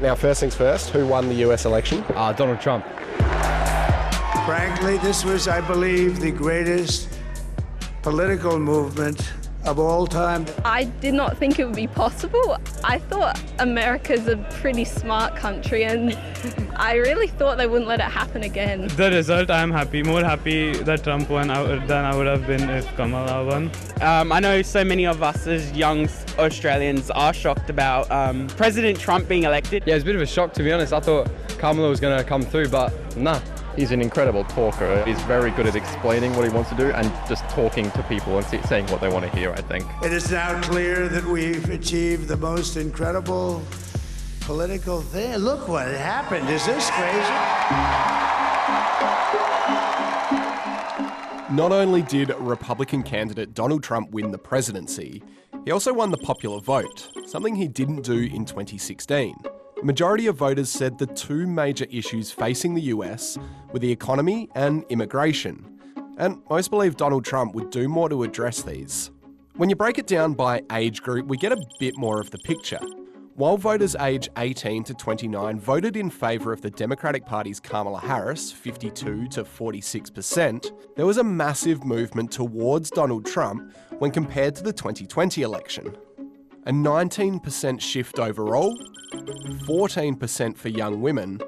Now, first things first, who won the US election? Donald Trump. Frankly, this was, I believe, the greatest political movement of all time. I did not think it would be possible. I thought America's a pretty smart country, and I really thought they wouldn't let it happen again. The result, I am happy, more happy that Trump won than I would have been if Kamala won. I know so many of us as young Australians are shocked about President Trump being elected. Yeah, it's a bit of a shock, to be honest. I thought Kamala was going to come through, but nah. He's an incredible talker. He's very good at explaining what he wants to do and just talking to people and saying what they want to hear, I think. It is now clear that we've achieved the most incredible political thing. Look what happened. Is this crazy? Not only did Republican candidate Donald Trump win the presidency, he also won the popular vote, something he didn't do in 2016. The majority of voters said the two major issues facing the US were the economy and immigration. And most believe Donald Trump would do more to address these. When you break it down by age group, we get a bit more of the picture. While voters aged 18 to 29 voted in favour of the Democratic Party's Kamala Harris, 52 to 46%, there was a massive movement towards Donald Trump when compared to the 2020 election. A 19% shift overall, 14% for young women,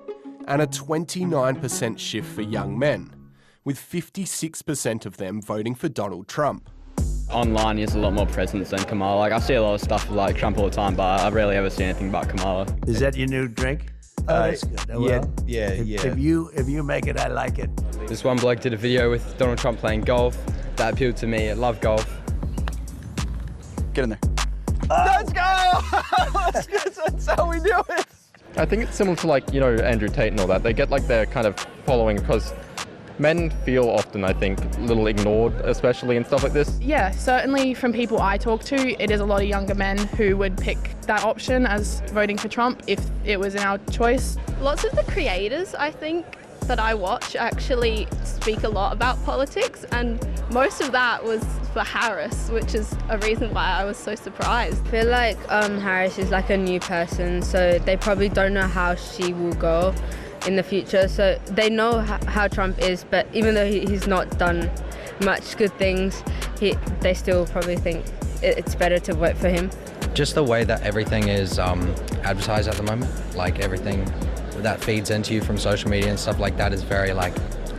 and a 29% shift for young men, with 56% of them voting for Donald Trump. Online, he has a lot more presence than Kamala. Like, I see a lot of stuff like Trump all the time, but I rarely ever see anything about Kamala. Is that your new drink? Oh, that's good. If you make it, I like it. This one bloke did a video with Donald Trump playing golf. That appealed to me. I love golf. Get in there. Let's go! That's how we do it. I think it's similar to Andrew Tate and all that. They get their kind of following because men feel often, I think, a little ignored, especially in stuff like this. Yeah, certainly from people I talk to, it is a lot of younger men who would pick that option as voting for Trump if it was in our choice. Lots of the creators, I think, that I watch actually speak a lot about politics, and most of that was for Harris, which is a reason why I was so surprised. I feel like Harris is like a new person, so they probably don't know how she will go in the future. So they know how Trump is, but even though he's not done much good things, they still probably think it's better to vote for him. Just the way that everything is advertised at the moment, like everything that feeds into you from social media and stuff like that is very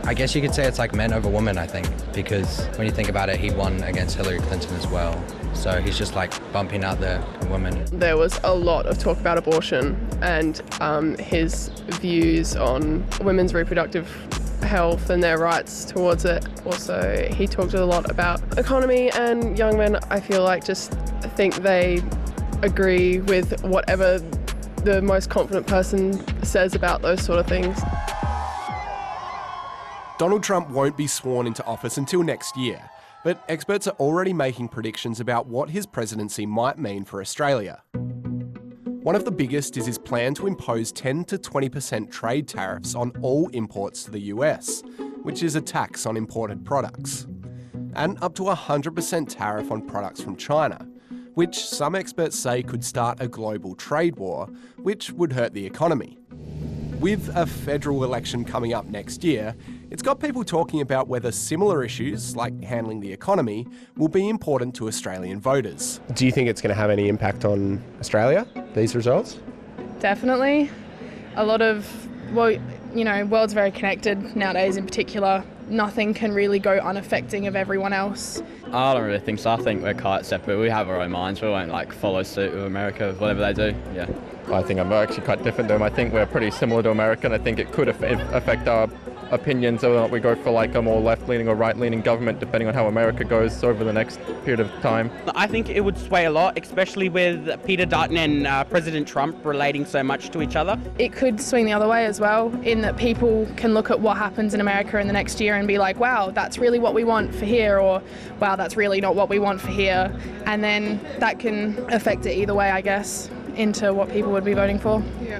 I guess you could say it's like men over women, I think, because when you think about it, he won against Hillary Clinton as well. So he's just bumping out the women. There was a lot of talk about abortion and his views on women's reproductive health and their rights towards it. Also, he talked a lot about economy, and young men, I feel just think they agree with whatever the most confident person says about those sort of things. Donald Trump won't be sworn into office until next year, but experts are already making predictions about what his presidency might mean for Australia. One of the biggest is his plan to impose 10 to 20% trade tariffs on all imports to the US, which is a tax on imported products, and up to 100% tariff on products from China, which some experts say could start a global trade war, which would hurt the economy. With a federal election coming up next year, it's got people talking about whether similar issues, like handling the economy, will be important to Australian voters. Do you think it's going to have any impact on Australia, these results? Definitely. A lot of, world's very connected nowadays in particular. Nothing can really go unaffecting of everyone else. I don't really think so. I think we're quite separate. We have our own minds. We won't follow suit with America, whatever they do. Yeah. I think I'm actually quite different to them. I think we're pretty similar to America, and I think it could affect our opinions whether or not we go for a more left-leaning or right-leaning government, depending on how America goes over the next period of time. I think it would sway a lot, especially with Peter Dutton and President Trump relating so much to each other. It could swing the other way as well, in that people can look at what happens in America in the next year and be like, wow, that's really what we want for here, or wow, that's really not what we want for here. And then that can affect it either way, I guess, into what people would be voting for. Yeah.